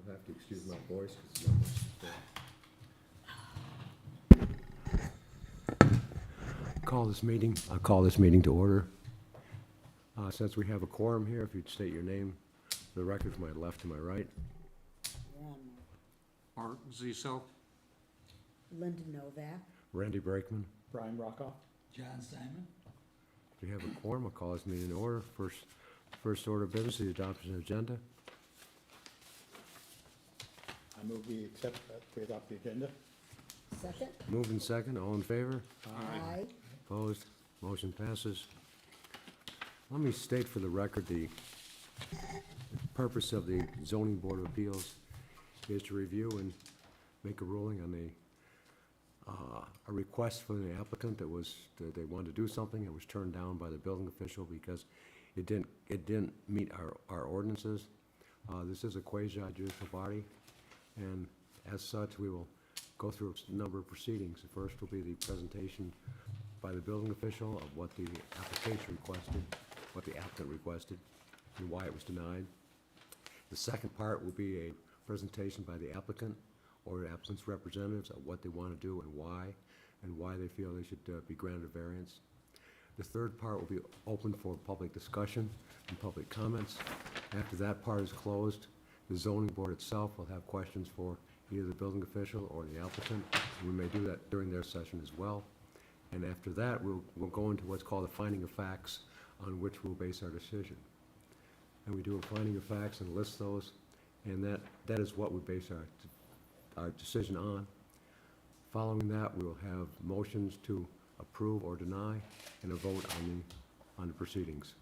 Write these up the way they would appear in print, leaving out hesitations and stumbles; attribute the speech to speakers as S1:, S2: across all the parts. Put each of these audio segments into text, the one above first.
S1: You'll have to excuse my voice because it's not much to say. I'll call this meeting to order. Since we have a quorum here, if you'd state your name for the record from my left to my right.
S2: Art Ziso.
S3: Linda Novak.
S1: Randy Brakeman.
S4: Brian Rockoff.
S5: John Simon.
S1: If we have a quorum, I'll call this meeting to order. First order of business, the adoption of the agenda.
S4: I move we adopt the agenda.
S3: Second.
S1: Moved and second, all in favor?
S3: Aye.
S1: Opposed? Motion passes. Let me state for the record, the purpose of the zoning board of appeals is to review and make a ruling on a request from the applicant that they wanted to do something. It was turned down by the building official because it didn't meet our ordinances. This is a quasi-judicial body, and as such, we will go through a number of proceedings. The first will be the presentation by the building official of what the application requested, what the applicant requested, and why it was denied. The second part will be a presentation by the applicant or the applicant's representatives of what they want to do and why they feel they should be granted a variance. The third part will be open for public discussion and public comments. After that part is closed, the zoning board itself will have questions for either the building official or the applicant. We may do that during their session as well. And after that, we'll go into what's called a finding of facts on which we'll base our decision. And we do a finding of facts and list those, and that is what we base our decision on. Following that, we will have motions to approve or deny and a vote on the proceedings.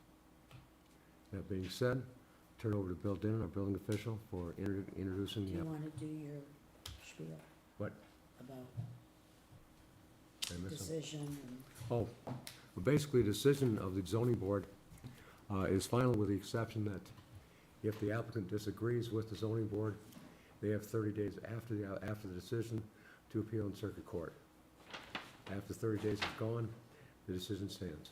S1: That being said, turn it over to Bill Dinnan, our building official, for introducing
S3: Do
S1: the
S3: you want to do your spiel?
S1: What?
S3: About
S1: Did I miss something?
S3: decision and,
S1: Oh, well, basically, the decision of the zoning board is final with the exception that if the applicant disagrees with the zoning board, they have 30 days after the decision to appeal in circuit court. After 30 days is gone, the decision stands.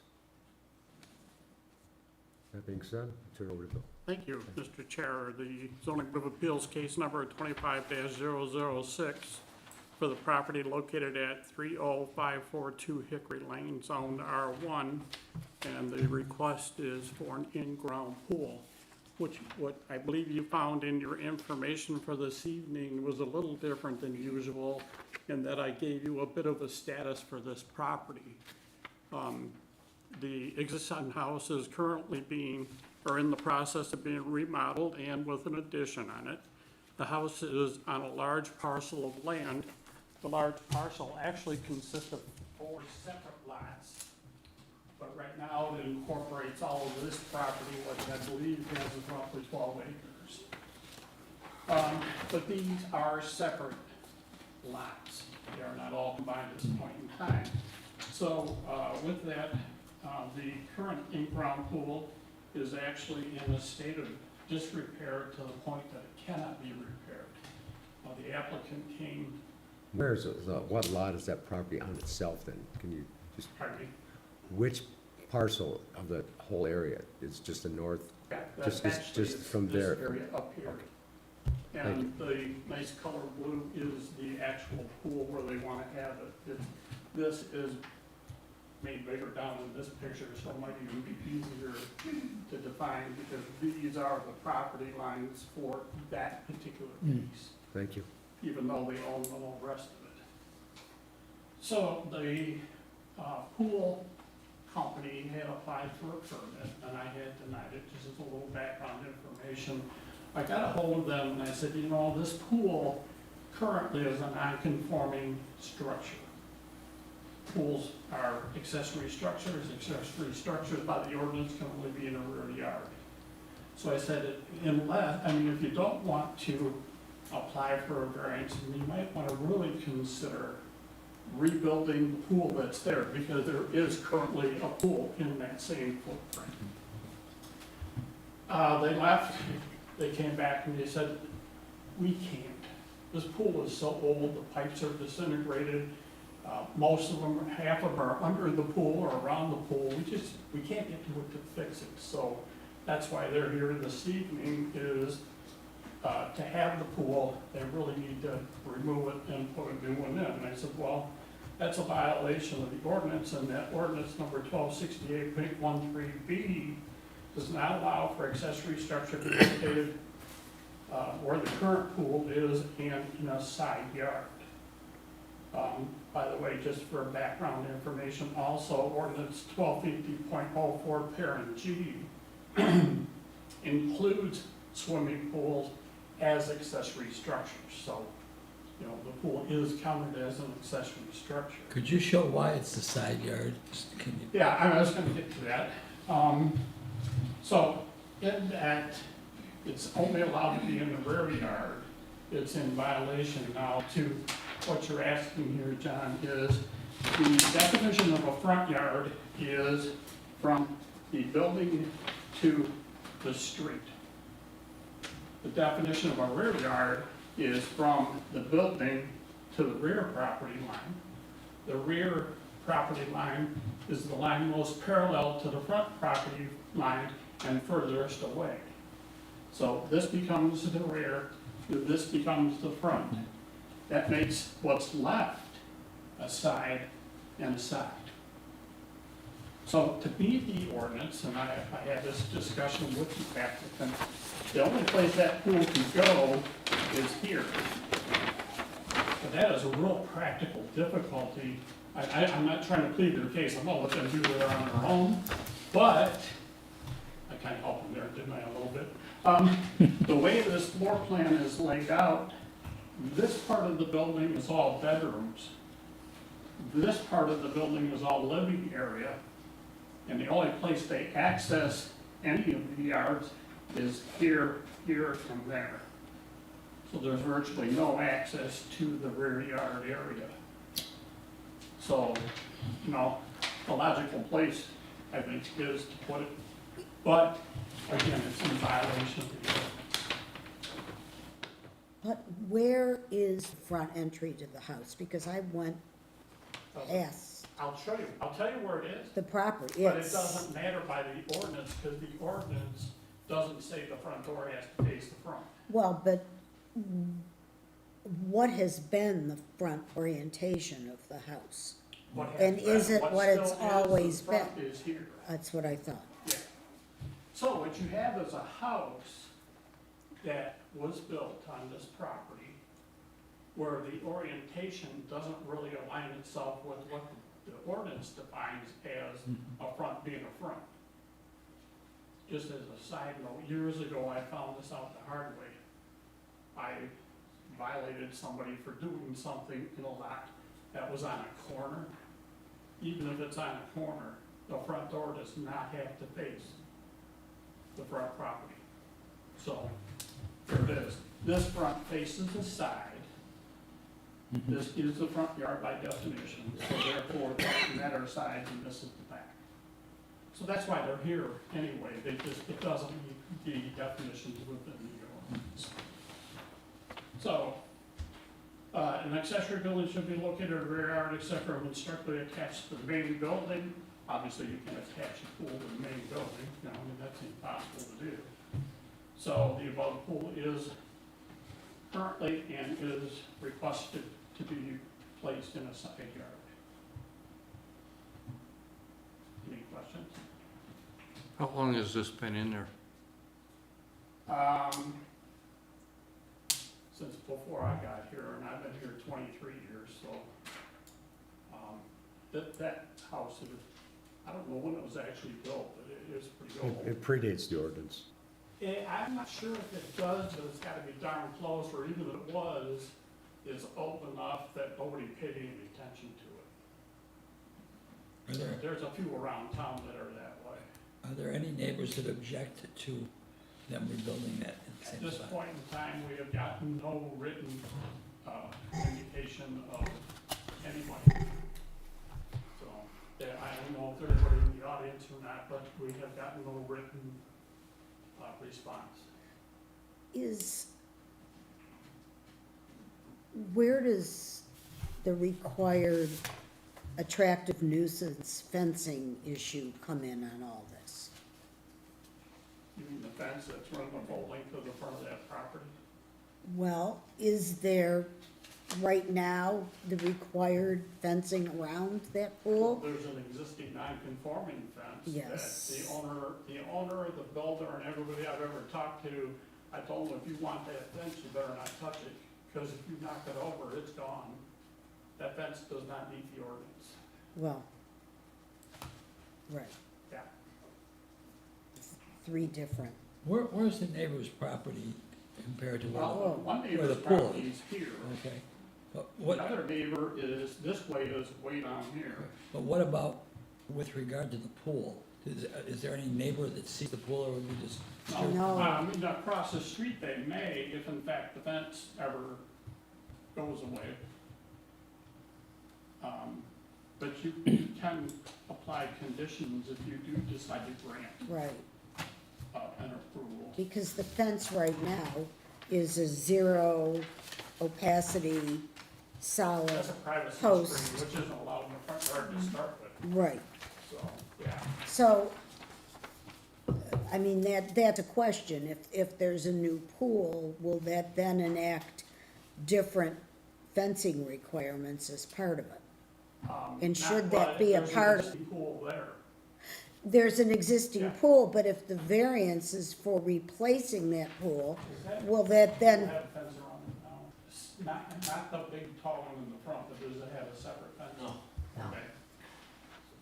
S1: That being said, turn it over to Bill.
S2: Thank you, Mr. Chair. The zoning board of appeals case number 25-006 for the property located at 30542 Hickory Lane, zoned R1, and the request is for an in-ground pool, which what I believe you found in your information for this evening was a little different than usual in that I gave you a bit of a status for this property. The existing house is currently in the process of being remodeled and with an addition on it. The house is on a large parcel of land. The large parcel actually consists of 4 separate lots. But right now it incorporates all of this property, which I believe has roughly 12 acres. But these are separate lots. They are not all combined at this point in time. So with that, the current in-ground pool is actually in a state of disrepair to the point that it cannot be repaired. The applicant came.
S1: Where's what lot is that property on itself then? Can you just,
S2: Pardon me?
S1: which parcel of the whole area is just the north?
S2: Yeah,
S1: Just-
S2: that's
S1: just-
S2: actually
S1: just from
S2: this
S1: there.
S2: area up here.
S1: Thank
S2: And the nice color blue is the actual pool where they want to have it. This is made bigger down in this picture, so it might even be easier to define because these are the property lines for that particular piece,
S1: Thank you.
S2: even though they own the whole rest of it. So the pool company had applied for a permit, and I had denied it, just as a little background information. I got a hold of them and I said, you know, this pool currently is a non-conforming structure. Pools are accessory structures. Accessory structures by the ordinance can only be in a rear yard. So I said, if you don't want to apply for a variance, you might want to really consider rebuilding the pool that's there, because there is currently a pool in that same footprint. They left, they came back and they said, we can't. This pool is so old, the pipes are disintegrated. Most of them, half of them are under the pool or around the pool. We can't get to it to fix it. So that's why they're here this evening, is to have the pool, they really need to remove it and put a new one in. And I said, well, that's a violation of the ordinance, and that ordinance number 1268.13B does not allow for accessory structure to be located where the current pool is and in a side yard. By the way, just for background information, also ordinance 1250.04 parent G includes swimming pools as accessory structures. So, you know, the pool is counted as an accessory structure.
S5: Could you show why it's the side yard? Can you?
S2: Yeah, I was gonna get to that. So in that, it's only allowed to be in the rear yard. It's in violation now to what you're asking here, John, is the definition of a front yard is from the building to the street. The definition of a rear yard is from the building to the rear property line. The rear property line is the line most parallel to the front property line and furthest away. So this becomes the rear, this becomes the front. That makes what's left a side and a side. So to meet the ordinance, and I had this discussion with the applicant, the only place that pool can go is here. But that is a real practical difficulty. I'm not trying to plead their case, I'm gonna let them do it on their own, but I kind of helped them there, didn't I, a little bit? The way this floor plan is laid out, this part of the building is all bedrooms. This part of the building is all living area, and the only place they access any of the yards is here, here, and there. So there's virtually no access to the rear yard area. So, you know, the logical place, I think, is to put it, but again, it's in violation of the ordinance.
S3: But where is the front entry to the house? Because I went, yes,
S2: I'll show you, I'll tell you where it is,
S3: the property,
S2: but it
S3: it's,
S2: doesn't matter by the ordinance, because the ordinance doesn't say the front door has to face the front.
S3: well, but what has been the front orientation of the house?
S2: What has
S3: And
S2: been-
S3: is it what
S2: still
S3: it's
S2: is,
S3: always
S2: the front
S3: been?
S2: is here.
S3: That's what I thought.
S2: Yeah. So what you have is a house that was built on this property where the orientation doesn't really align itself with what the ordinance defines as a front being a front. Just as a side note, years ago, I found this out the hard way. I violated somebody for doing something in a lot that was on a corner. Even if it's on a corner, the front door does not have to face the front property. So, there it is. This front faces the side. This is the front yard by definition, so therefore, that are sides and this is the back. So that's why they're here anyway, they just, it doesn't meet the definitions within the ordinance. So, an accessory building should be located in the rear yard except for when strictly attached to the main building. Obviously, you can attach a pool to the main building, you know, I mean, that's impossible to do. So the above pool is currently and is requested to be placed in a side yard. Any questions?
S6: How long has this been in there?
S2: Since before I got here, and I've been here 23 years, so, that house, I don't know when it was actually built, but it is pretty old.
S1: It predates the ordinance.
S2: I'm not sure if it does, but it's gotta be darn close, or even if it was, it's old enough that nobody paid any attention to it.
S5: Are there,
S2: There's a few around town that are that way.
S5: are there any neighbors that object to them rebuilding that at the
S2: At
S5: same
S2: this
S5: spot?
S2: point in time, we have gotten no written, indication of anybody. So, I don't know if everybody in the audience or not, but we have gotten no written, response.
S3: Where does the required attractive nuisance fencing issue come in on all this?
S2: You mean the fence that's running the whole length of the front of that property?
S3: Well, is there right now the required fencing around that pool?
S2: There's an existing non-conforming fence.
S3: Yes.
S2: That the owner, the builder, and everybody I've ever talked to, I told them, if you want that fence, you better not touch it, because if you knock it over, it's gone. That fence does not meet the ordinance.
S3: Well, right,
S2: Yeah.
S3: three different,
S5: Where's the neighbor's property compared to where?
S2: Well, one
S5: Where
S2: neighbor's
S5: the pool
S2: property is here.
S5: Okay, but
S2: The
S5: what,
S2: other neighbor is, this way is way down here.
S5: but what about with regard to the pool? Is there any neighbor that sees the pool, or would we just?
S3: No.
S2: I mean, across the street they may, if in fact the fence ever goes away. But you can apply conditions if you do decide to grant
S3: right.
S2: an approval.
S3: Because the fence right now is a zero opacity solid,
S2: That's a privacy
S3: Post.
S2: screen, which isn't allowed in the front yard to start with,
S3: right.
S2: so, yeah.
S3: So, I mean, that's a question. If there's a new pool, will that then enact different fencing requirements as part of it? And should that be a part of-
S2: There's an existing pool there.
S3: There's an existing
S2: Yeah.
S3: pool, but if the variance is for replacing that pool,
S2: Is that-
S3: will that
S2: They
S3: then,
S2: have a fence around it now. It's not the big tall one in the front, but does it have a separate fence? No. Okay.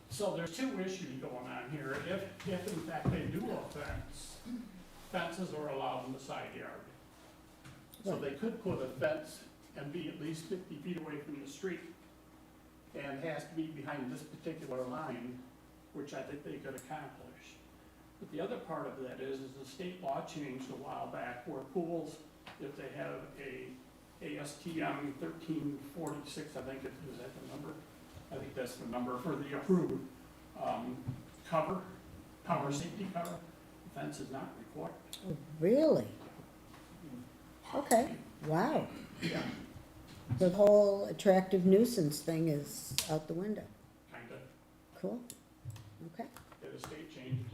S2: So there's two issues going on here. If in fact they do a fence, fences are allowed in the side yard. So they could put a fence and be at least 50 feet away from the street. And has to be behind this particular line, which I think they could accomplish. But the other part of that is the state law changed a while back where pools, if they have a ASTM 1346, I think is that the number? I think that's the number for the approved, power safety cover, the fence is not required.
S3: really? Okay, wow.
S2: Yeah,
S3: The whole attractive nuisance thing is out the window.
S2: kinda,
S3: Cool. Okay,
S2: the state changed,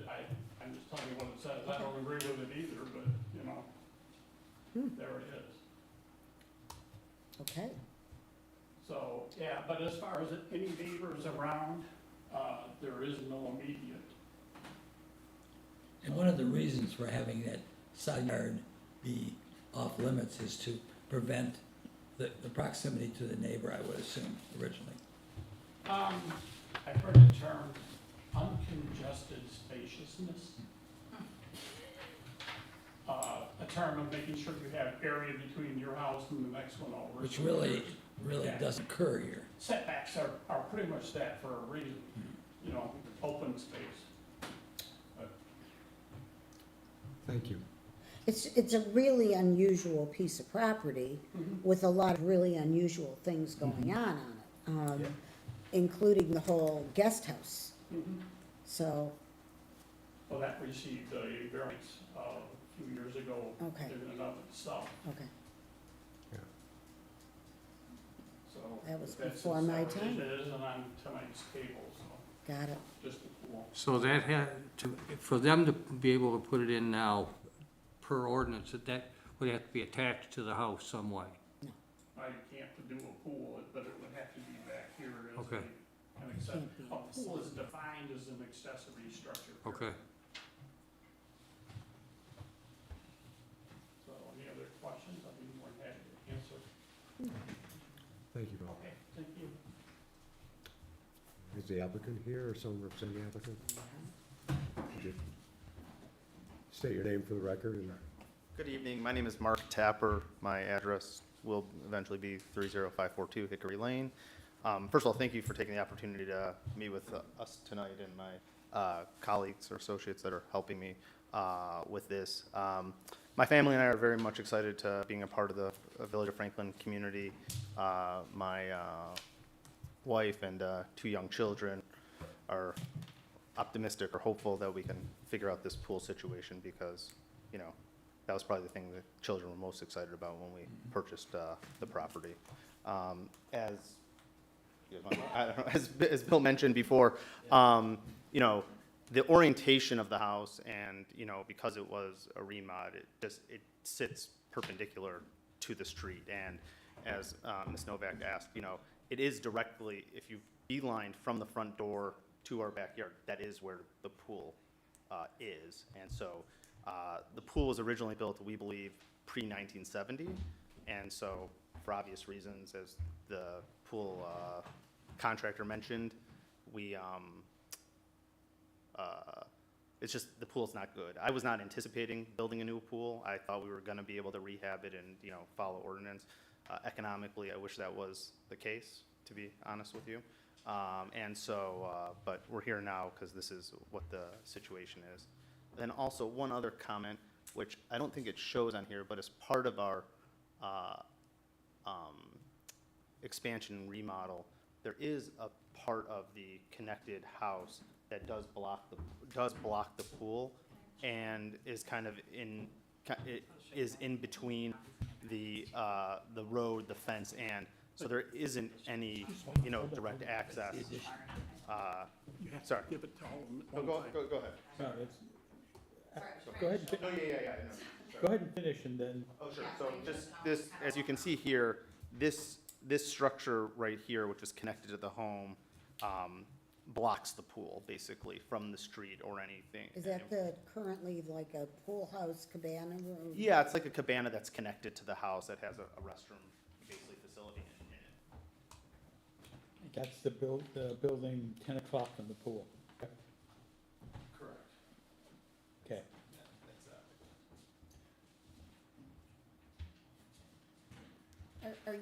S2: I'm just telling you what it says, I don't agree with it either, but, you know, there it is.
S3: okay.
S2: So, yeah, but as far as any neighbors around, there is no immediate.
S5: And one of the reasons for having that side yard be off limits is to prevent the proximity to the neighbor, I would assume, originally.
S2: I've heard the term uncongested spaciousness. A term of making sure you have area between your house and the next one over.
S5: Which
S2: So
S5: really
S2: Yeah.
S5: doesn't occur here.
S2: Setbacks are pretty much that for a reason, you know, open space.
S1: Thank you.
S3: It's a really unusual piece of property with a lot of really unusual things going on it,
S2: Yeah.
S3: including the whole guest house. So,
S2: Well, that received a variance a few years ago
S3: Okay.
S2: in and of itself,
S3: okay,
S2: so.
S3: That was
S2: that's
S3: before
S2: as
S3: my
S2: separate
S3: time.
S2: as It isn't on tonight's table, so
S3: got it.
S2: just a pool.
S6: So that had to, for them to be able to put it in now, per ordinance, that would have to be attached to the house some way.
S2: I can't do a pool, but it would have to be back here as
S6: Okay.
S2: an accessory.
S3: Can't be
S2: A pool is defined as an accessory structure.
S6: Okay.
S2: So any other questions, I'd be more than happy to answer.
S1: Thank you, Bob.
S2: Okay, thank you.
S1: Is the applicant here or someone representing the applicant? Could you state your name for the record and
S7: Good evening. My name is Mark Tapper. My address will eventually be 30542 Hickory Lane. First of all, thank you for taking the opportunity to meet with us tonight and my colleagues or associates that are helping me with this. My family and I are very much excited to being a part of the Village of Franklin community. My wife and 2 young children are optimistic or hopeful that we can figure out this pool situation because, you know, that was probably the thing that children were most excited about when we purchased the property. As you guys want- I don't know, as Bill mentioned before, you know, the orientation of the house and, you know, because it was a remod, it sits perpendicular to the street. And as Ms. Novak asked, it is directly, if you beeline from the front door to our backyard, that is where the pool is. And so the pool was originally built, we believe, pre-1970. And so, for obvious reasons, as the pool contractor mentioned, it's just, the pool's not good. I was not anticipating building a new pool. I thought we were gonna be able to rehab it and, follow ordinance. Economically, I wish that was the case, to be honest with you. And so, but we're here now because this is what the situation is. Then also, one other comment, which I don't think it shows on here, but as part of our expansion and remodel, there is a part of the connected house that does block the pool and is kind of is in between the road, the fence, and so there isn't any, direct access.
S2: You have to
S7: Sorry.
S2: give it to all of them at
S7: Oh,
S2: one
S7: go
S2: time.
S7: ahead.
S4: No, it's, go ahead, and
S7: Oh,
S4: fi-
S7: yeah.
S4: go ahead and finish, and then,
S7: Oh, sure. So just this, as you can see here, this structure right here, which is connected to the home, blocks the pool basically from the street or anything.
S3: Is that currently like a pool house cabana room?
S7: Yeah, it's like a cabana that's connected to the house that has a restroom, basically facility in it.
S4: that's the building 10 o'clock from the pool.
S7: Correct.
S4: Okay.
S3: Are you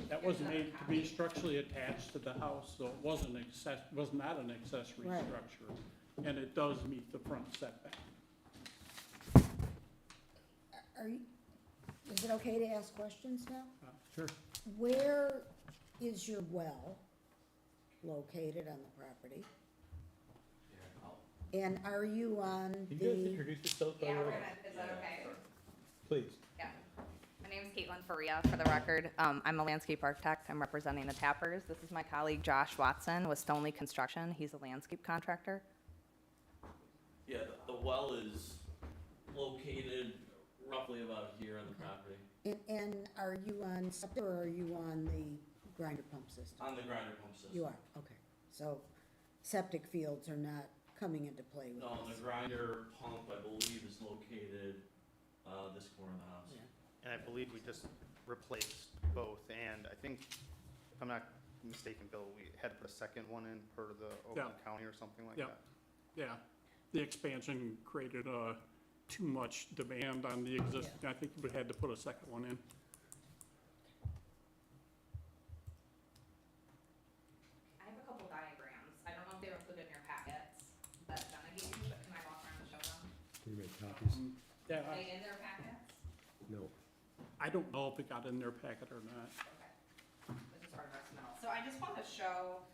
S2: That was made to be structurally attached to the house, so it was not an accessory
S3: Right.
S2: structure. And it does meet the front setback.
S3: is it okay to ask questions now?
S1: Sure.
S3: Where is your well located on the property? And are you on
S4: Can you guys
S3: the,
S4: introduce yourself, by
S8: Yeah,
S4: the
S8: we're
S4: way?
S8: gonna, is that okay?
S4: Please.
S8: Yeah. My name's Caitlin Faria, for the record. I'm a landscape architect. I'm representing the Tappers. This is my colleague Josh Watson with Stonely Construction. He's a landscape contractor.
S9: Yeah, the well is located roughly about here on the property,
S3: and are you on septic or are you on the grinder pump system?
S9: on the grinder pump system.
S3: You are, okay. So septic fields are not coming into play with
S9: No,
S3: this?
S9: the grinder pump, I believe, is located, this corner of the house.
S3: Yeah.
S7: And I believe we just replaced both, and I think, if I'm not mistaken, Bill, we had to put a second one in per the Oakland County or something like
S2: Yeah.
S7: that.
S2: Yeah, the expansion created too much demand on the existing. I think we had to put a second one in.
S8: I have a couple diagrams. I don't know if they were included in your packets that Jenna gave you, but can I walk around and show them?
S1: Can you make copies?
S2: Yeah,
S8: Are they in their packets?
S1: No.
S2: I don't know if it got in their packet or not.
S8: Okay. This is part of our smell. So I just want to show,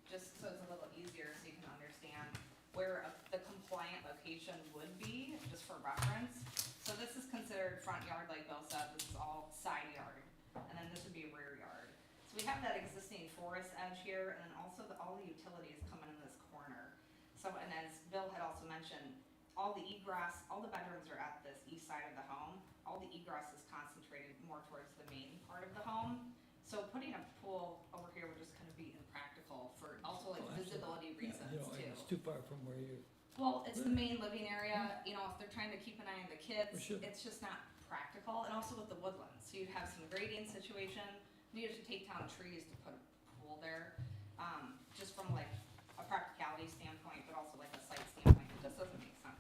S8: just so it's a little easier so you can understand where the compliant location would be, just for reference. So this is considered front yard, like Bill said, this is all side yard, and then this would be rear yard. So we have that existing forest edge here, and then also all the utilities coming in this corner. So, and as Bill had also mentioned, all the egress, all the bedrooms are at this east side of the home. All the egress is concentrated more towards the main part of the home. So putting a pool over here would just kind of be impractical for also like
S5: Oh, absolutely.
S8: visibility
S5: Yeah,
S8: reasons too.
S5: It's too far from where you,
S8: Well, it's the main living area, if they're trying to keep an eye on the kids,
S5: For sure.
S8: it's just not practical, and also with the woodlands, so you'd have some grading situation, needed to take down trees to put a pool there, just from like a practicality standpoint, but also like a site standpoint, it just doesn't make sense.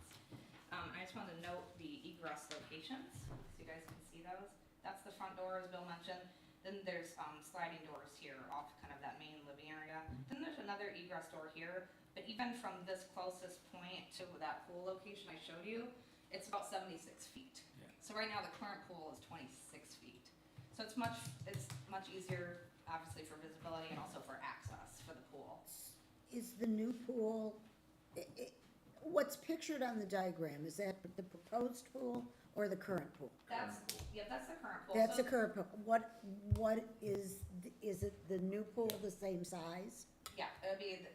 S8: I just wanted to note the egress locations, so you guys can see those, that's the front door, as Bill mentioned. Then there's sliding doors here off kind of that main living area. Then there's another egress door here, but even from this closest point to that pool location I showed you, it's about 76 feet.
S5: Yeah.
S8: So right now, the current pool is 26 feet. So it's much easier, obviously, for visibility and also for access for the pool.
S3: Is the new pool, what's pictured on the diagram, is that the proposed pool or the current pool?
S8: That's the current pool.
S3: That's
S8: So-
S3: the current pool. What is it the new pool the same size?
S8: Yeah, it would be,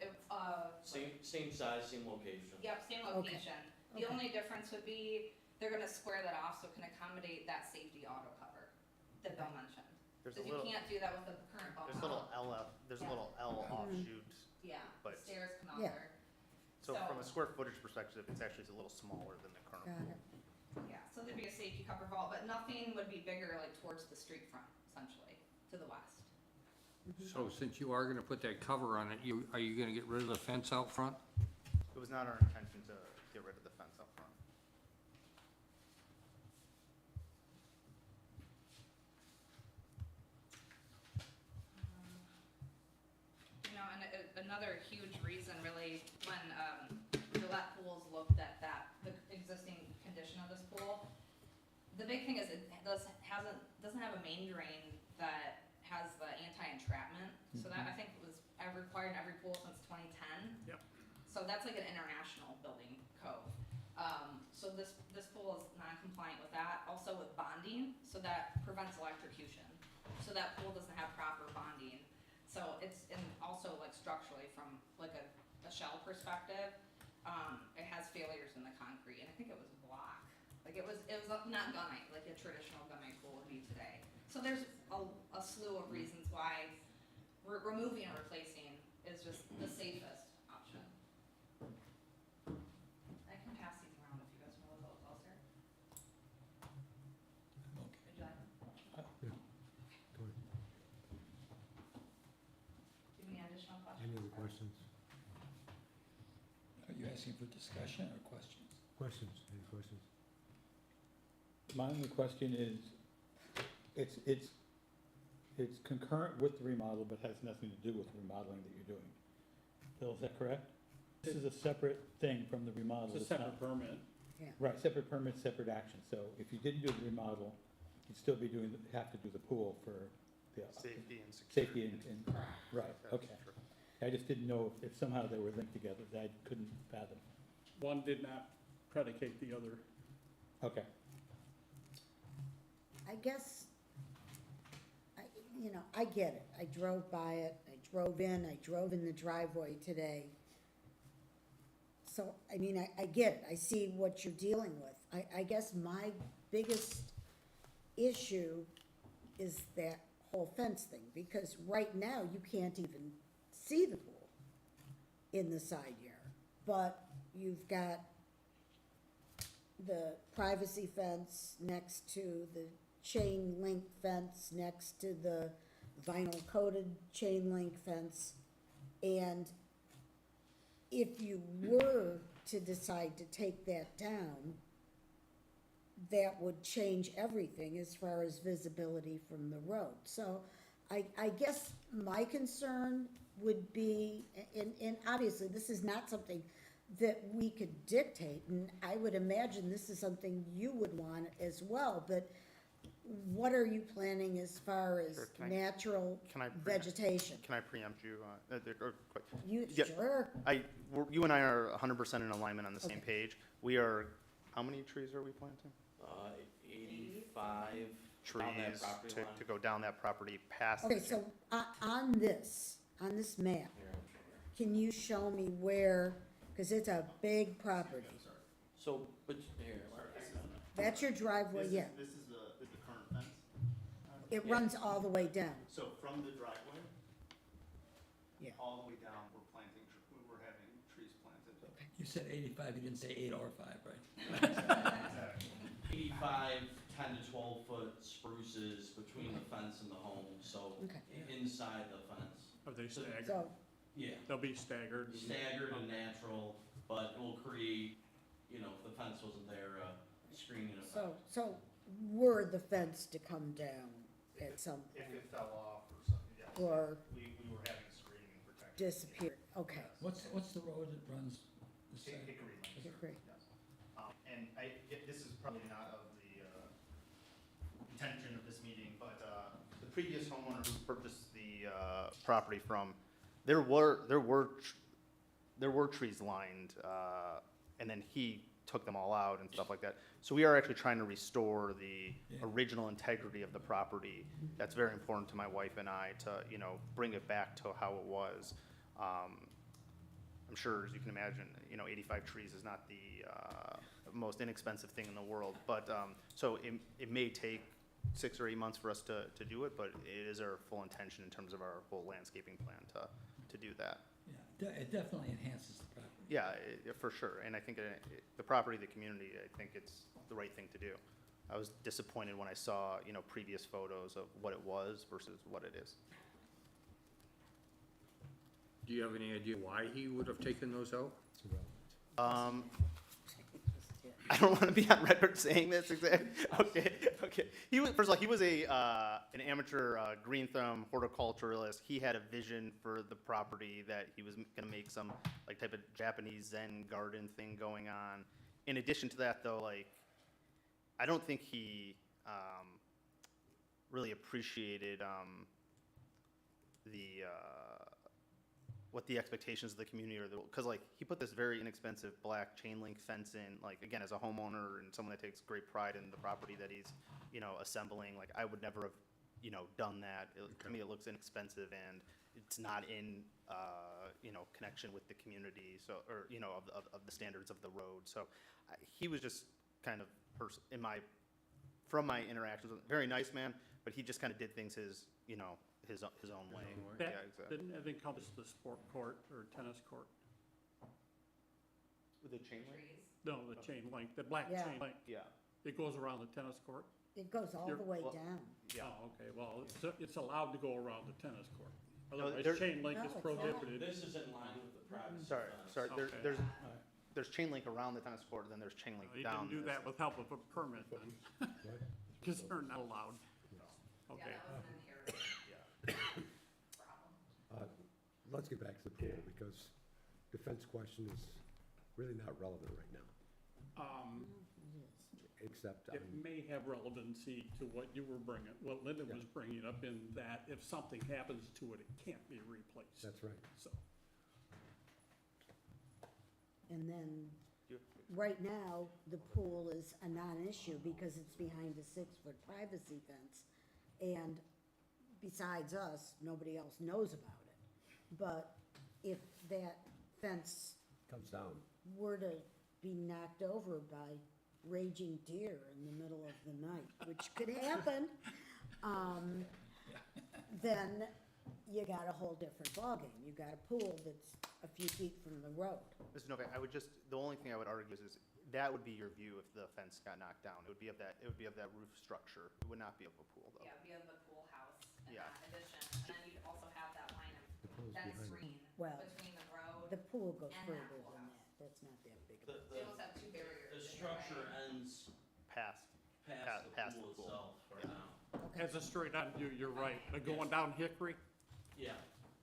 S9: Same size, same location.
S8: yep, same
S3: Okay.
S8: location. The
S3: Okay.
S8: only difference would be, they're gonna square that off so it can accommodate that safety auto cover. that Bill mentioned.
S7: There's
S8: So
S7: a
S8: you
S7: little,
S8: can't do that with the current bump
S7: there's a little
S8: out.
S7: LF, there's a
S8: Yeah.
S7: little L offshoot.
S8: Yeah,
S7: but-
S8: stairs come out
S3: Yeah.
S8: there.
S7: So from a square footage perspective, it's actually a little smaller than the current
S3: Got
S7: pool.
S3: it.
S8: Yeah, so there'd be a safety cover vault, but nothing would be bigger like towards the street front, essentially, to the west.
S6: So since you are gonna put that cover on it, are you gonna get rid of the fence out front?
S7: It was not our intention to get rid of the fence up front.
S8: You know, and another huge reason really, when, Gillette Pools looked at that, the existing condition of this pool, the big thing is it doesn't have a main drain that has the anti-entrapment. So that, I think, was required in every pool since 2010.
S2: Yep.
S8: So that's like an international building code. So this pool is non-compliant with that, also with bonding, so that prevents electrocution. So that pool doesn't have proper bonding. So it's, and also like structurally from like a shell perspective, it has failures in the concrete, and I think it was block. Like it was not gunite, like a traditional gunite pool would be today. So there's a slew of reasons why removing and replacing is just the safest option. I can pass these around if you guys want to look a little closer.
S5: Okay.
S8: Would you like them?
S1: Go ahead.
S8: Do you have any additional questions?
S1: Any other questions?
S5: Are you asking for discussion or questions?
S1: Questions, any questions?
S4: My only question is, it's concurrent with the remodel, but has nothing to do with the remodeling that you're doing. Bill, is that correct? This is a separate thing from the remodel.
S2: It's a
S4: not-
S2: separate permit.
S4: Right, separate permit, separate action. So if you didn't do the remodel, you'd still be have to do the pool for the.
S7: Safety and security.
S4: Safety and, right,
S7: That's
S4: okay.
S7: true.
S4: I just didn't know if somehow they were linked together, that I couldn't fathom.
S2: One did not predicate the other.
S4: Okay.
S3: I guess, I get it. I drove by it, I drove in the driveway today. So, I mean, I get it. I see what you're dealing with. I guess my biggest issue is that whole fence thing, because right now you can't even see the pool in the side yard. But you've got the privacy fence next to the chain link fence, next to the vinyl coated chain link fence. And if you were to decide to take that down, that would change everything as far as visibility from the road. So I guess my concern would be, and obviously this is not something that we could dictate, and I would imagine this is something you would want as well, but what are you planning as far as
S7: Sure, can I-
S3: natural
S7: Can I preempt,
S3: vegetation?
S7: can I preempt you, or quick?
S3: You,
S7: Yeah.
S3: sure,
S7: You and I are 100% in alignment on the same page. We are, how many trees are we planting?
S9: 85 down that
S7: Trees
S9: property
S7: to
S9: line.
S7: go down that property past.
S3: okay,
S7: the
S3: so, on this map,
S9: Here, I'll show you.
S3: can you show me where, cause it's a big property.
S9: So, but here,
S3: That's your driveway, yeah,
S7: This is the current fence.
S3: it runs all the way down,
S7: So from the driveway.
S3: Yeah.
S7: All the way down, we're having trees planted.
S5: You said 85, you didn't say 8 or 5, right?
S9: 85, 10 to 12 foot spruces between the fence and the home, so
S3: Okay.
S9: inside the fence.
S2: Are they staggered?
S3: so,
S9: Yeah,
S2: They'll be staggered.
S9: staggered and natural, but it will create, if the fence wasn't there, a screening effect.
S3: so were the fence to come down at some
S7: If
S3: point,
S7: it fell off or something, yes.
S3: or
S7: We were having screening and protection.
S3: disappeared, okay.
S5: What's the road that runs this side?
S7: Hickory Lane.
S3: Hickory.
S7: Yes. And this is probably not of the intention of this meeting, but the previous homeowner who purchased the property from, there were trees lined, and then he took them all out and stuff like that. So we are actually trying to restore the
S5: Yeah.
S7: original integrity of the property. That's very important to my wife and I to, bring it back to how it was. I'm sure, as you can imagine, 85 trees is not the most inexpensive thing in the world, but, so it may take 6 or 8 months for us to do it, but it is our full intention in terms of our whole landscaping plan to do that.
S5: Yeah, it definitely enhances the property.
S7: Yeah, for sure, and I think the property, the community, I think it's the right thing to do. I was disappointed when I saw, previous photos of what it was versus what it is.
S6: Do you have any idea why he would have taken those out?
S1: It's irrelevant.
S7: I don't want to be on record saying this exactly. Okay. First of all, he was an amateur green thumb horticulturalist. He had a vision for the property that he was going to make some like type of Japanese Zen garden thing going on. In addition to that, though, like I don't think he really appreciated what the expectations of the community are, because like he put this very inexpensive black chain link fence in, like again, as a homeowner and someone that takes great pride in the property that he's, assembling, like I would never have, done that. To me, it looks inexpensive and it's not in, connection with the community, so, or, of the standards of the road. So he was just kind of, from my interactions, very nice man, but he just kind of did things his own way. Yeah,
S2: That
S7: exactly.
S2: didn't it encompass the sport court or tennis court?
S7: With the chain link?
S8: Trees.
S2: No, the chain link, the black
S3: Yeah.
S2: chain link.
S7: Yeah.
S2: It goes around the tennis court?
S3: It goes all the way
S7: well,
S3: down.
S7: Yeah.
S2: Oh, okay, well, it's allowed to go around the tennis court.
S7: No,
S2: Otherwise,
S7: there-
S2: chain link
S3: No,
S2: is
S3: it's not.
S2: prohibited.
S9: This is in line with the privacy.
S7: Sorry,
S9: fence.
S7: There,
S2: Okay.
S7: there's chain link around the tennis court, and then there's chain link
S2: You
S7: down.
S2: didn't do that with help of a permit then,
S1: What?
S2: because they're not allowed.
S8: Yeah,
S2: Okay.
S8: that was an inherited problem.
S1: Let's get back to the pool, because the fence question is really not relevant right now, except,
S2: It may have relevancy to what you were bringing, what Linda was bringing up in that if something happens to it, it can't be replaced.
S1: that's right.
S2: So,
S3: And then,
S7: You-
S3: right now, the pool is a non-issue because it's behind a 6-foot privacy fence. And besides us, nobody else knows about it. But if that fence
S1: Comes down.
S3: were to be knocked over by raging deer in the middle of the night, which could happen, then you got a whole different ballgame. You got a pool that's a few feet from the road.
S7: Mr. Novak, the only thing I would argue is that would be your view if the fence got knocked down. It would be of that roof structure. It would not be of a pool, though.
S8: Yeah, we have the pool house in
S7: Yeah.
S8: that addition, and then you'd also have that line
S1: The
S8: of
S1: pool's
S8: fence
S1: behind it.
S8: screen
S3: Well,
S8: between the road.
S3: The pool goes
S8: And
S3: further
S8: that pool
S3: than
S8: house.
S3: that. That's not that big.
S9: The,
S8: They
S9: the,
S8: almost have two barriers.
S9: the
S8: in your
S9: structure
S8: way.
S9: ends
S7: Past
S9: past the
S7: the
S9: pool
S7: pool.
S9: itself for
S7: Yeah.
S9: now.
S3: Okay.
S2: as a straight on view, you're right, but going down Hickory,
S9: Yeah,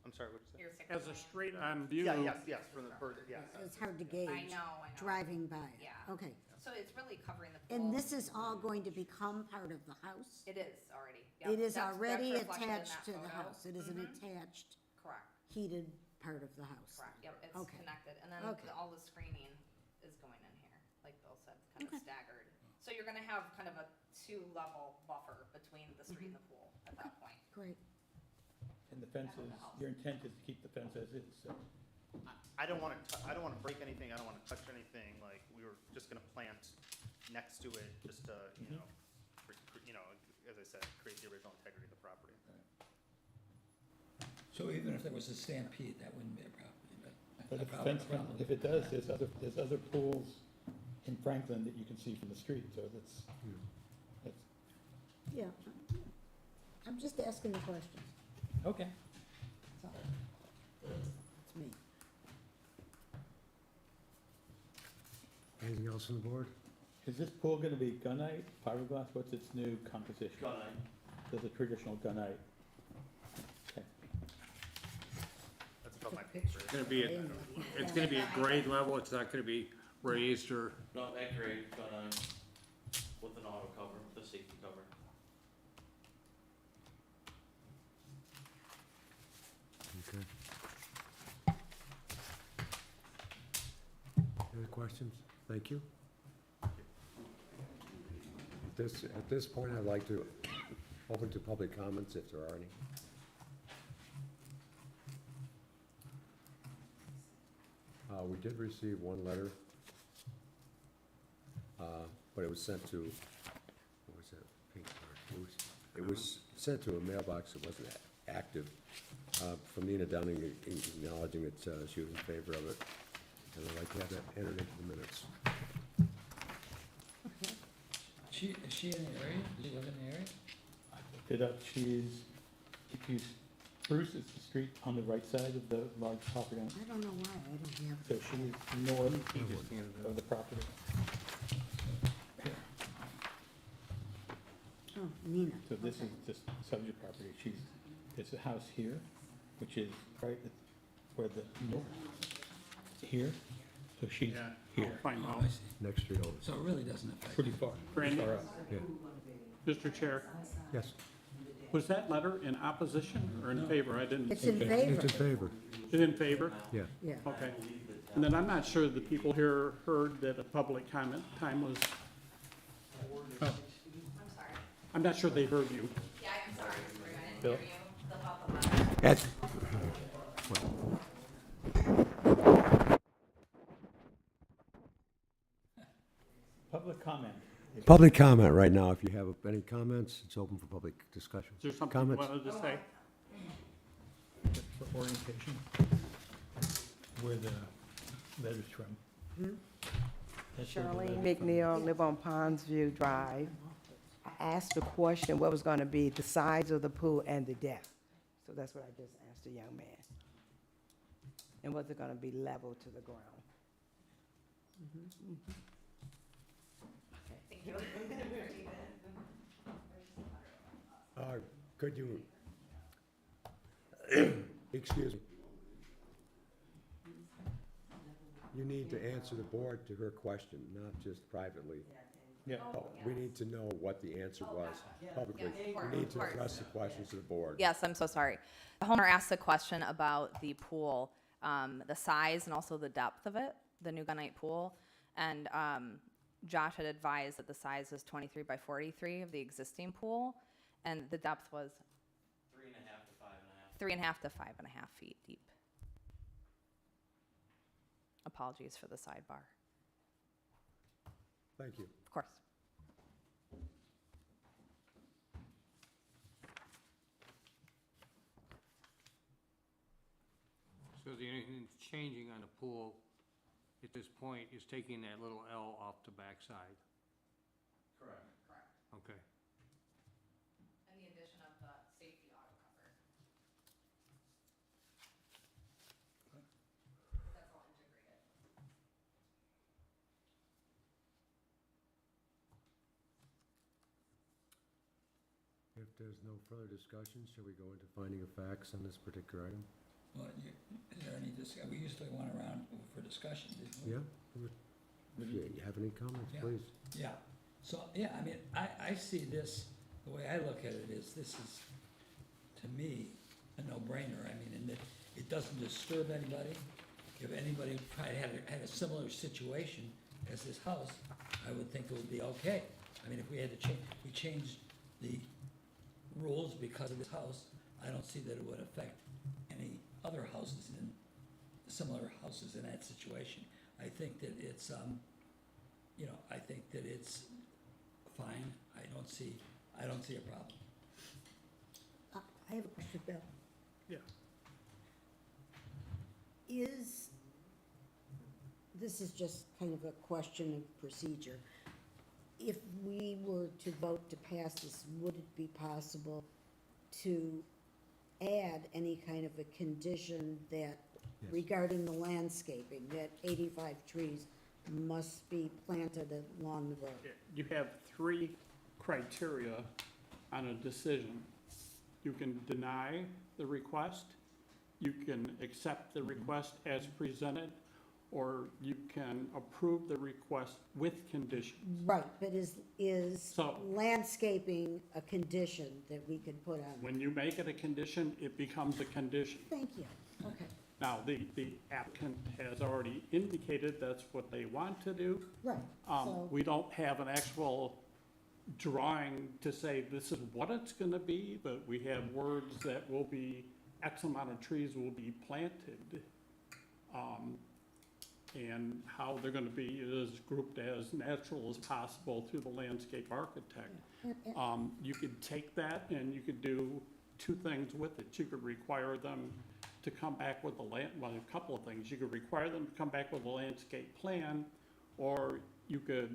S7: I'm sorry, what did you
S8: You're
S7: say?
S8: six
S2: as a
S8: point.
S2: straight on view.
S7: Yes, from the bird, yes.
S3: It's hard to gauge.
S8: I know.
S3: Driving by it.
S8: Yeah.
S3: Okay.
S8: So it's really covering the pool.
S3: And this is all going to become part of the house?
S8: It is already. Yep,
S3: It is
S8: that's
S3: already
S8: reflected in
S3: attached
S8: that
S3: to the
S8: photo.
S3: house. It is an
S8: Mhm.
S3: attached,
S8: Correct,
S3: heated part of the house.
S8: correct. Yep, it's
S3: Okay.
S8: connected. And then
S3: Okay.
S8: all the screening is going in here, like Bill said, kind
S3: Okay.
S8: of staggered. So you're gonna have kind of a 2-level buffer between the street and the pool at that point.
S3: Great.
S4: And the fence is, your intent is to keep the fence as is, so.
S7: I don't want to break anything. I don't want to touch anything. Like, we were just going to plant next to it just to, as I said, create the original integrity of the property.
S5: So even if there was a stampede, that wouldn't be a problem,
S4: But
S5: a
S4: if the
S5: problem,
S4: fence,
S5: a problem.
S4: if it does, there's other pools in Franklin that you can see from the street, so that's,
S3: Yeah. I'm just asking the questions.
S4: okay.
S3: That's all. It's me.
S1: Anything else on the board?
S4: Is this pool gonna be gunite, fiberglass, what's its new composition?
S9: gunite.
S4: There's a traditional gunite. Okay.
S7: That's about my picture.
S6: It's gonna be at grade level, it's not gonna be raised or,
S9: Not that great, gunite with an auto cover, the safety cover.
S1: Okay. Any other questions? Thank you. At this point, I'd like to open to public comments if there are any. We did receive one letter, but it was sent to, what was that, Pink Mark, It was sent to a mailbox that wasn't active, from Nina Dunning acknowledging that she was in favor of it. And I'd like to have that entered into the minutes.
S5: Is she in the area? Does she live in the area?
S4: I looked it up, if you, Bruce is the street on the right side of the large property owner.
S3: I don't know why, I don't have.
S4: So she's north of the property.
S3: Oh, Nina.
S4: So this is just subject property. There's a house here, which is right at where the north, here. So she's
S2: Yeah,
S4: here,
S2: I'll find
S5: Oh,
S2: out.
S5: I see.
S1: Next street over.
S5: So it really doesn't affect.
S4: pretty far,
S2: Randy?
S4: far up.
S1: Yeah,
S2: Mr. Chair,
S1: yes,
S2: was that letter in opposition or in favor? I didn't,
S3: It's in
S4: Okay.
S3: favor,
S1: it's in favor,
S2: it's in favor?
S1: yeah.
S3: yeah.
S2: Okay. And then I'm not sure the people here heard that a public comment time was,
S8: I'm sorry.
S2: I'm not sure they heard you.
S8: Yeah, I'm sorry, Drew, I didn't
S4: Bill?
S8: hear you about the letter.
S1: Ed?
S4: Public comment.
S1: Public comment right now. If you have any comments, it's open for public discussion.
S2: Is there something you
S1: Comments?
S2: wanted to say?
S4: For orientation, where the letter's from. That's where the
S10: Charlene
S4: letter's from.
S10: McNeil, live on Pondsview Drive. I asked the question, what was gonna be the size of the pool and the depth? So that's what I just asked the young man. And was it gonna be level to the ground?
S8: Thank you.
S1: Could you, excuse me. You need to answer the board to her question, not just privately.
S4: Yeah.
S1: We need to know what the answer was publicly.
S8: Yes, of course,
S1: We need
S8: of
S1: to
S8: course.
S1: address the questions to the board.
S11: Yes, I'm so sorry. The homeowner asked a question about the pool, the size and also the depth of it, the new gunite pool. And Josh had advised that the size was 23 by 43 of the existing pool, and the depth was
S9: 3.5 to 5.5.
S11: 3.5 to 5.5 feet deep. Apologies for the sidebar.
S1: Thank you.
S11: Of course.
S6: So the only thing that's changing on the pool at this point is taking that little L off the backside.
S9: Correct.
S6: Okay.
S8: And the addition of the safety auto cover. That's all integrated.
S1: If there's no further discussion, shall we go into finding of facts on this particular item?
S5: Well, is there any we usually went around for discussion, didn't we?
S1: Yeah? If you have any comments,
S5: Yeah.
S1: please.
S5: Yeah, so, yeah, I mean, I see this, the way I look at it is, this is, to me, a no-brainer. I mean, and it doesn't disturb anybody. If anybody probably had a similar situation as this house, I would think it would be okay. I mean, if we had to we changed the rules because of this house, I don't see that it would affect any other houses similar houses in that situation. I think that it's, I think that it's fine. I don't see a problem.
S3: I have a question, Bill.
S2: Yeah.
S3: This is just kind of a question of procedure. If we were to vote to pass this, would it be possible to add any kind of a condition that
S1: Yes.
S3: regarding the landscaping, that 85 trees must be planted along the road?
S2: You have three criteria on a decision. You can deny the request, you can accept the request as presented, or you can approve the request with conditions.
S3: Right, but is
S2: So-
S3: landscaping a condition that we could put on?
S2: When you make it a condition, it becomes a condition.
S3: Thank you, okay,
S2: Now, the applicant has already indicated that's what they want to do.
S3: right, so,
S2: We don't have an actual drawing to say this is what it's gonna be, but we have words that will be, X amount of trees will be planted. and how they're gonna be is grouped as natural as possible through the landscape architect. You could take that and you could do two things with it. You could require them to come back with a couple of things. You could require them to come back with a landscape plan, or you could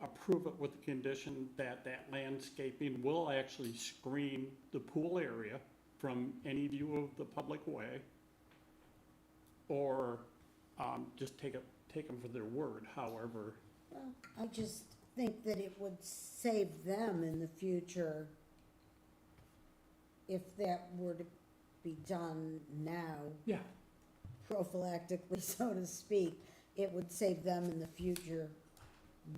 S2: approve it with the condition that that landscaping will actually screen the pool area from any view of the public way, or just take them for their word, however.
S3: Well, I just think that it would save them in the future if that were to be done now,
S2: Yeah.
S3: prophylactically, so to speak. It would save them in the future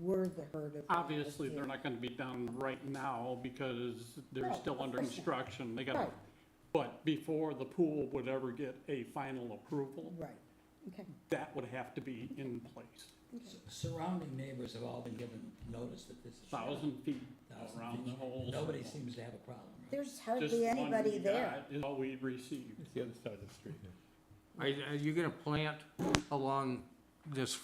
S3: were the herd of.
S2: Obviously, they're not gonna be done right now because they're
S3: No,
S2: still
S3: of
S2: under
S3: course not.
S2: construction. They gotta,
S3: Right.
S2: but before the pool would ever get a final approval,
S3: Right, okay.
S2: that would have to be in place.
S5: Surrounding neighbors have all been given notice that this is.
S2: 1,000 feet
S5: 1,000
S2: around the
S5: feet.
S2: whole.
S5: Nobody
S2: circle.
S5: seems to have a problem, right?
S3: There's
S2: Just
S3: hardly
S2: the one
S3: anybody
S2: we
S3: there.
S2: got Is all we received.
S4: It's the other side of the street.
S6: Are you gonna plant along this,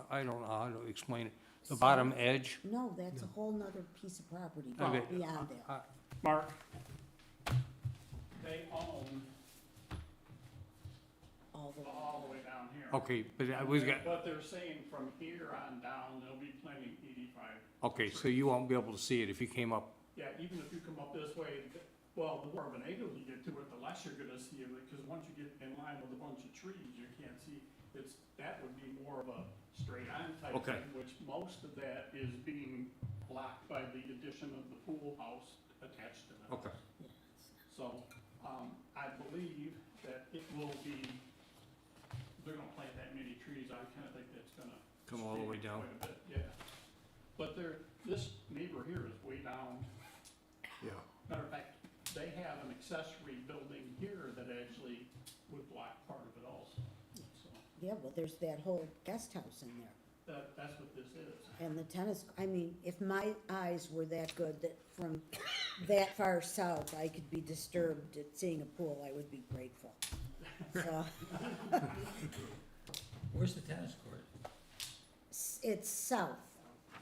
S6: I don't know how to explain it, the bottom edge?
S3: No, that's a whole nother piece of property
S6: Okay.
S3: beyond that.
S2: Mark, they own all the way down here.
S6: Okay, but I was,
S2: But they're saying from here on down, they'll be planting 85.
S6: okay, so you won't be able to see it if you came up,
S2: Yeah, even if you come up this way, well, the more of an angle you get to it, the less you're gonna see of it, because once you get in line with a bunch of trees, you can't see. That would be more of a straight-on type
S6: Okay.
S2: thing, which most of that is being blocked by the addition of the pool house attached to the house.
S6: okay.
S2: So, I believe that it will be, they're gonna plant that many trees, I kinda think that's gonna.
S6: Come all the way
S2: speed it
S6: down.
S2: quite a bit, yeah. But this neighbor here is way down.
S1: Yeah.
S2: Matter of fact, they have an accessory building here that actually would block part of it also. So,
S3: Yeah, well, there's that whole guest house in there.
S2: that's what this is.
S3: And the tennis, I mean, if my eyes were that good that from that far south, I could be disturbed at seeing a pool, I would be grateful. So,
S5: Where's the tennis court?
S3: it's south,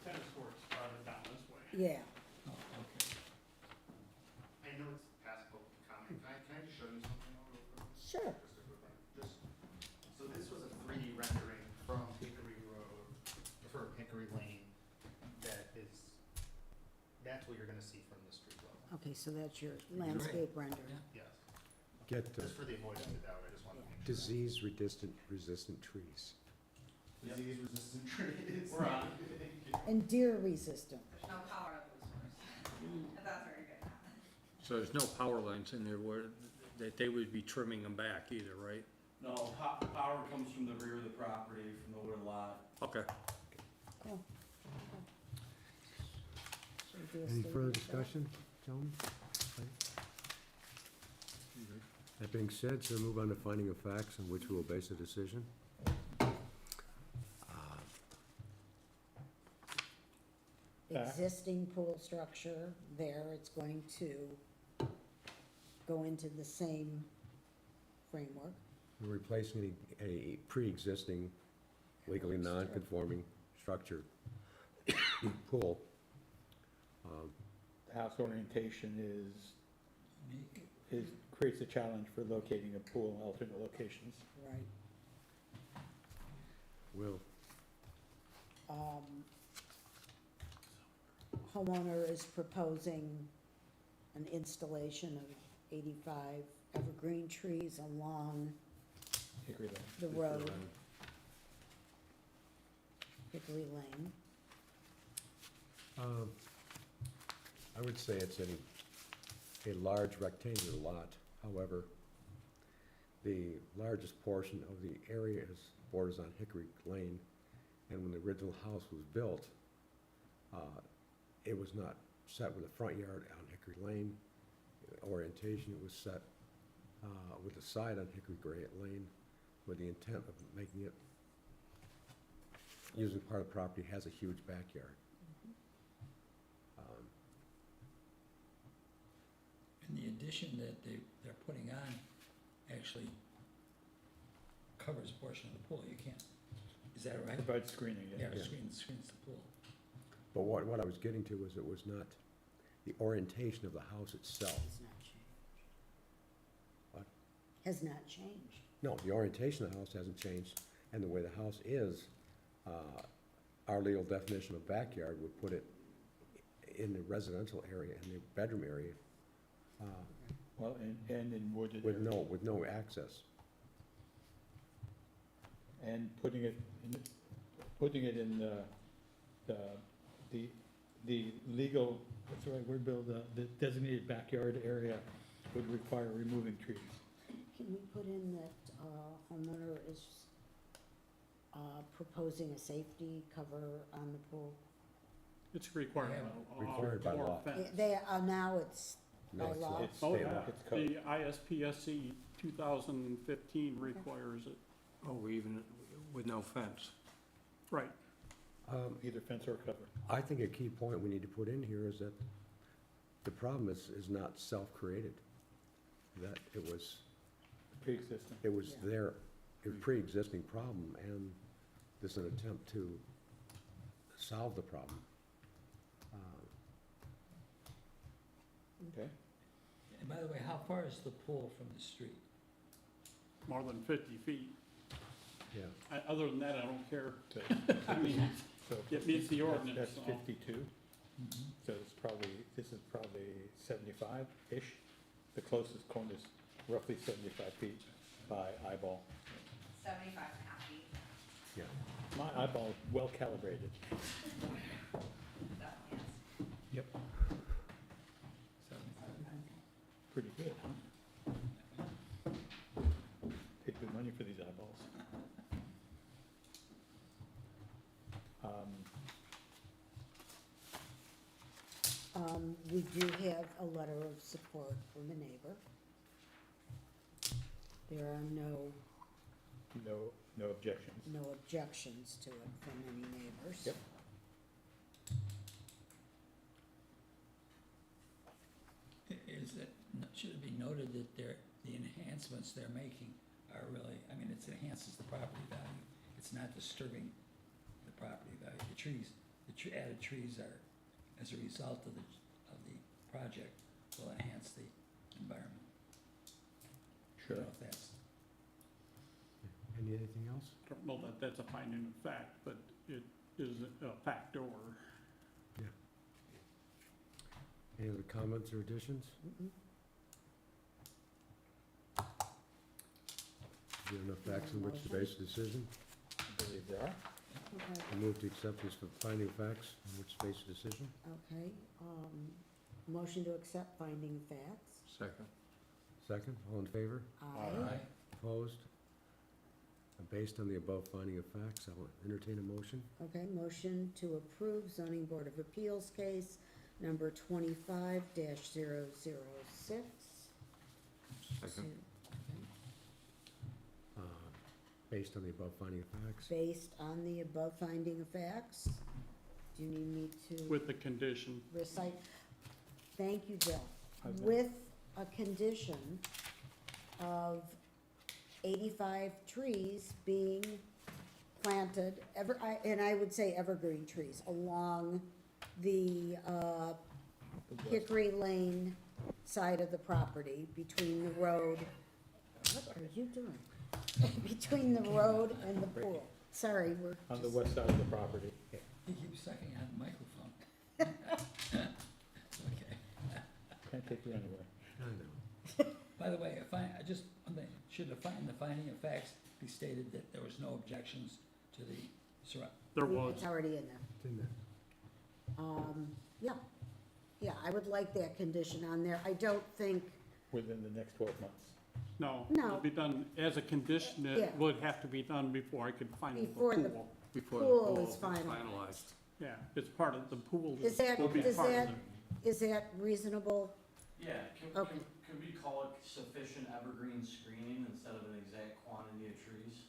S2: Tennis court's farther down this way.
S3: yeah.
S5: Oh, okay.
S7: I know it's past public comment, can I just show you something real quick?
S3: Sure.
S7: Just a quick one. So this was a 3D rendering from Hickory Road, from Hickory Lane, that's what you're gonna see from the street level.
S3: Okay, so that's your landscape render.
S5: Yeah.
S7: Yes.
S1: Get
S7: Just for the avoidance of doubt, I just wanted to make sure.
S1: disease-resistant trees.
S7: Disease resistant trees.
S2: We're on.
S3: And deer resistant.
S8: There's no power at those source, if that's where you're getting at.
S6: So there's no power lines in there where, that they would be trimming them back either, right?
S9: No, power comes from the rear of the property, from the wood lot.
S6: Okay.
S3: Cool. Should we do a
S1: Any
S3: statement
S1: further
S3: of that?
S1: discussion, gentlemen? That being said, so move on to finding of facts on which we will base a decision.
S3: Existing pool structure there, it's going to go into the same framework.
S1: We're replacing a pre-existing legally non-conforming structure, pool.
S4: The house orientation creates a challenge for locating a pool in alternate locations.
S3: Right.
S1: Will,
S3: Homeowner is proposing an installation of 85 evergreen trees along
S4: Hickory Lane.
S3: the road, Hickory Lane.
S1: I would say it's a large rectangular lot. However, the largest portion of the area borders on Hickory Lane, and when the original house was built, it was not set with a front yard on Hickory Lane. Orientation, it was set with the side on Hickory Lane, with the intent of making it, using part of the property has a huge backyard.
S5: And the addition that they're putting on actually covers a portion of the pool. You can't Is that right?
S4: Provide screening,
S5: Yeah,
S4: yeah.
S5: screens the pool.
S1: But what I was getting to was it was not the orientation of the house itself.
S3: Has not changed.
S1: What?
S3: Has not changed.
S1: No, the orientation of the house hasn't changed, and the way the house is, our legal definition of backyard would put it in the residential area, in the bedroom area,
S4: Well, and in wooded
S1: with
S4: area.
S1: with no access.
S4: And putting it in the legal, what's the right word, Bill, the designated backyard area would require removing trees.
S3: Can we put in that homeowner is proposing a safety cover on the pool?
S2: It's a requirement.
S1: Required by
S2: or
S1: law.
S2: fence.
S3: They, now it's
S1: No,
S3: by
S1: it's-
S3: law.
S4: It's
S2: Oh,
S4: state
S2: yeah,
S4: law, it's code.
S2: the ISPSC 2015 requires it,
S6: Oh, even with no fence.
S2: right.
S4: Either fence or cover.
S1: I think a key point we need to put in here is that the problem is not self-created. That it was
S4: Pre-existing.
S3: Yeah.
S1: there, a pre-existing problem, and this is an attempt to solve the problem.
S4: Okay.
S5: And by the way, how far is the pool from the street?
S2: More than 50 feet.
S1: Yeah,
S2: Other than that, I don't care.
S4: So,
S2: I mean,
S4: so
S2: it meets the ordinance.
S4: That's
S2: so.
S4: 52, so it's probably, this is probably 75-ish. The closest corner is roughly 75 feet by eyeball.
S8: 75.5 feet,
S1: yeah.
S4: My eyeball is well calibrated.
S8: definitely is.
S4: Yep. Pretty good, huh? Paid good money for these eyeballs.
S3: We do have a letter of support from a neighbor. There are
S4: No objections.
S3: no objections to it from any neighbors.
S4: Yep.
S5: Is it, should it be noted that the enhancements they're making are really, I mean, it enhances the property value. It's not disturbing the property value. The trees, added trees are, as a result of the project, will enhance the environment. I
S4: Sure.
S5: don't know if that's,
S1: Anything else?
S2: I don't know that that's a finding of fact, but it is a factor.
S1: Any other comments or additions?
S3: Mm-mm.
S1: Is there enough facts on which to base a decision?
S4: I believe there are.
S3: Okay,
S1: I move to accept this for finding of facts on which to base a decision.
S3: okay, motion to accept finding of facts.
S6: Second.
S1: Second, all in favor?
S3: Aye.
S1: Opposed? Based on the above finding of facts, I will entertain a motion.
S3: Okay, motion to approve zoning board of appeals case number 25-006.
S6: Second.
S1: Based on the above finding of facts.
S3: Based on the above finding of facts. Do you need me to
S2: With the condition,
S3: recite? Thank you, Bill.
S4: How's that?
S3: With a condition of 85 trees being planted, and I would say evergreen trees, along the Hickory Lane side of the property, between the road. What are you doing? Between the road and the pool. Sorry, we're
S4: On the
S3: just-
S4: west side of the property.
S5: he keeps sucking on the microphone. Okay.
S4: Can't take you anywhere.
S1: I know.
S5: By the way, I just, one thing, should the finding of facts be stated that there was no objections to the
S2: there was,
S3: It's already in there.
S1: It's in there.
S3: Yeah, yeah, I would like that condition on there. I don't think,
S4: Within the next 12 months.
S2: no,
S3: No.
S2: it'll be done, as a condition,
S3: Yeah.
S2: it would have to be done before I could find the
S3: Before the-
S2: pool.
S6: Before the
S3: Pool
S6: pool
S3: is
S6: is
S3: final.
S6: finalized.
S2: Yeah, it's part of, the pool
S3: Is that-
S2: will be
S3: is
S2: part of
S3: that-
S2: it.
S3: is that reasonable?
S9: Yeah,
S3: Okay.
S9: could we call it sufficient evergreen screening instead of an exact quantity of trees?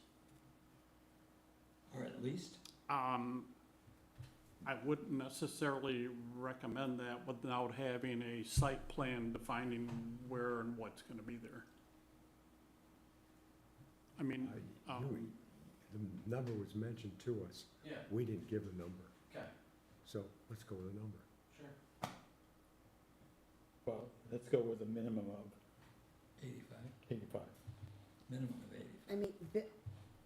S5: or at least,
S2: I wouldn't necessarily recommend that without having a site plan defining where and what's gonna be there. I mean,
S1: the number was mentioned to us.
S9: Yeah,
S1: We didn't give a number,
S9: okay,
S1: so let's go with a number.
S9: sure.
S4: Well, let's go with a minimum of
S5: 85,
S4: 85.
S5: minimum of 80.
S3: I mean,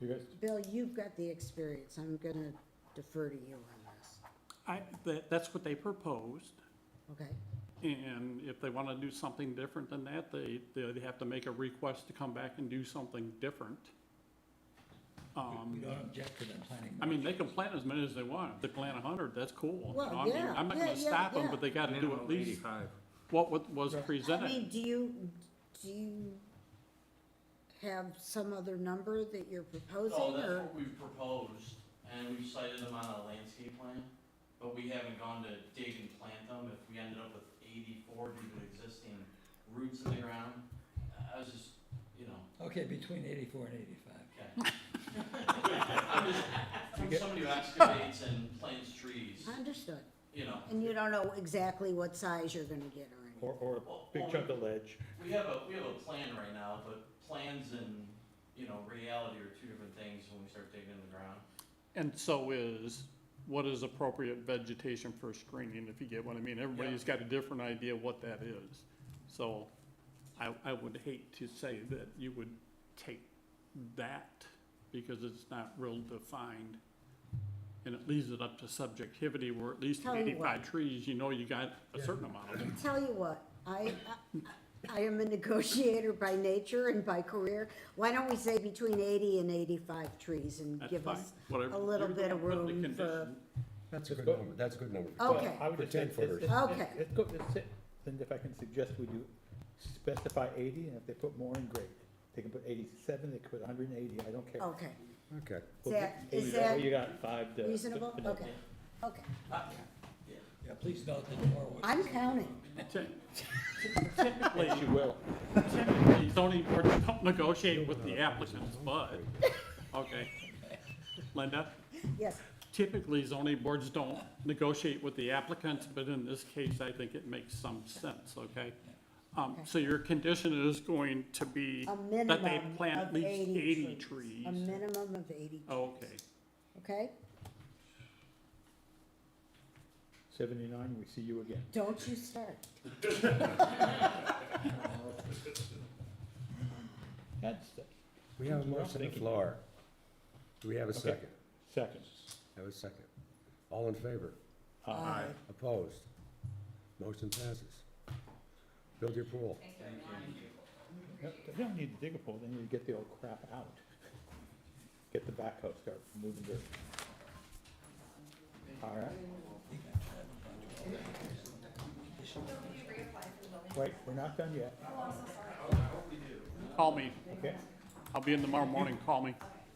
S4: You guys,
S3: Bill, you've got the experience, I'm gonna defer to you on this,
S2: That's what they proposed,
S3: okay?
S2: and if they wanna do something different than that, they have to make a request to come back and do something different.
S5: We don't object to them planning.
S2: I mean, they can plant as many as they want, if they plant 100, that's cool. You
S3: Well,
S2: know, I mean,
S3: yeah,
S2: I'm not
S3: yeah,
S2: gonna
S3: yeah,
S2: stop them,
S3: yeah.
S2: but they gotta do
S6: Minimum
S2: at
S6: of
S2: least
S6: 85.
S2: what was
S3: I
S2: presented.
S3: mean, do you have some other number that you're proposing,
S9: Oh, that's
S3: or?
S9: what we've proposed, and we've cited them on a landscape plan, but we haven't gone to dig and plant them. If we ended up with 84 due to existing roots in the ground, I was just, you know,
S5: Okay, between 84 and 85.
S9: okay. I'm just, from somebody who excavates and plants trees,
S3: Understood,
S9: you know.
S3: and you don't know exactly what size you're gonna get or anything.
S4: or a big chunk of ledge.
S9: We have a plan right now, but plans and, you know, reality are two different things when we start digging in the ground.
S2: And so is, what is appropriate vegetation for screening, if you get what I mean? Everybody's got a different idea what that is. So I would hate to say that you would take that, because it's not real defined. And it leaves it up to subjectivity, where at least
S3: Tell you
S2: 85
S3: what.
S2: trees, you know you got a certain amount of them.
S3: Tell you what, I am a negotiator by nature and by career. Why don't we say between 80 and 85 trees and
S2: That's
S3: give
S2: fine.
S3: us
S2: Whatever.
S3: a little
S2: You're
S3: bit of
S2: gonna put the
S3: room for,
S2: condition.
S1: That's a
S4: Let's
S1: good
S4: go.
S1: number, that's a good number.
S3: Okay.
S4: I would
S1: For
S4: just say,
S1: 10-footers.
S3: Okay.
S4: Let's go, then if I can suggest we do specify 80, and if they put more in, great. They can put 87, they could put 180, I don't care.
S3: okay.
S1: Okay,
S3: Is
S4: Well,
S3: that
S4: you got 5 to.
S3: reasonable? Okay, okay.
S5: Yeah, please note that more was.
S3: I'm counting.
S2: Typically,
S4: Yes, you will.
S2: typically zoning boards don't negotiate with the applicants, but, okay. Linda?
S3: Yes,
S2: Typically, zoning boards don't negotiate with the applicants, but in this case, I think it makes some sense, okay? So your condition is going to be
S3: a
S2: that they
S3: minimum
S2: plant at
S3: of
S2: least
S3: 80
S2: 80
S3: trees.
S2: trees.
S3: A minimum of 80 trees.
S2: Okay,
S3: Okay?
S4: 79, we see you again.
S3: Don't you start.
S4: That's,
S1: we have a
S4: We're all
S1: motion on the
S4: thinking.
S1: floor. Do we have a
S4: Okay.
S1: second?
S4: second.
S1: Have a second. All in favor?
S3: Aye.
S1: Opposed? Motion passes. Build your pool.
S4: They don't need to dig a pool, they need to get the old crap out. Get the backhoe, start moving dirt. All right. Wait, we're not done yet.
S2: call me.
S4: Okay.
S2: I'll be in tomorrow morning, call me.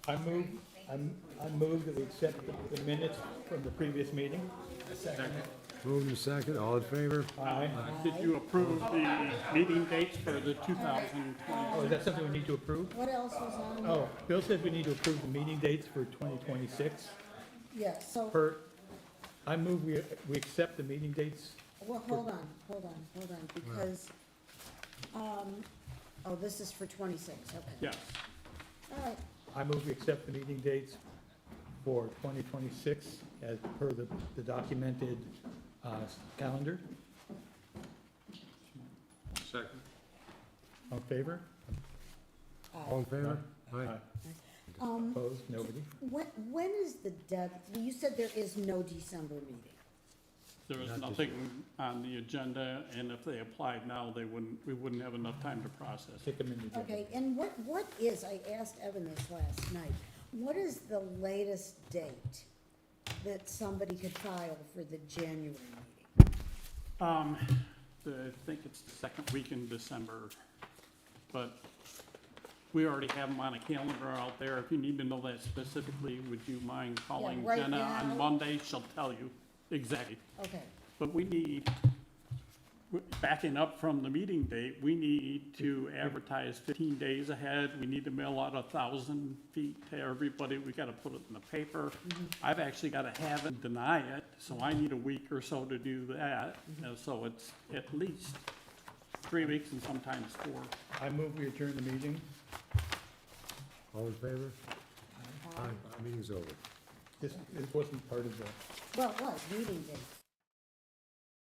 S4: I move that we accept the minutes from the previous meeting.
S1: Moved and second, all in favor?
S4: Aye.
S2: Did you approve the meeting dates for the 2020?
S4: Oh, is that something we need to approve?
S3: What else was on?
S4: Oh, Bill says we need to approve the meeting dates for 2026.
S3: Yeah, so,
S4: I move we accept the meeting dates.
S3: well, hold on, because, oh, this is for 26, okay.
S2: Yes.
S3: All right,
S4: I move we accept the meeting dates for 2026 as per the documented calendar.
S6: Second.
S4: All in favor?
S1: All in favor? Aye.
S4: Opposed? Nobody?
S3: when is the you said there is no December meeting?
S2: There is
S1: Not this
S2: nothing on the agenda, and if they applied now, we wouldn't have enough time to process.
S4: Take them in the agenda.
S3: Okay, and what is, I asked Evan this last night, what is the latest date that somebody could file for the January meeting?
S2: I think it's the second week in December, but we already have them on a calendar out there. If you need to know that specifically, would you mind calling
S3: right
S2: Jenna
S3: now.
S2: on Monday? She'll tell you exactly.
S3: Okay,
S2: But we need, backing up from the meeting date, we need to advertise 15 days ahead. We need to mail out 1,000 feet to everybody. We gotta put it in the paper. I've actually gotta have it, deny it, so I need a week or so to do that. And so it's at least 3 weeks and sometimes 4.
S4: I move we adjourn the meeting.
S1: All in favor? Aye, meeting's over.
S4: This, it wasn't part of the,
S3: Well, it was, meeting dates.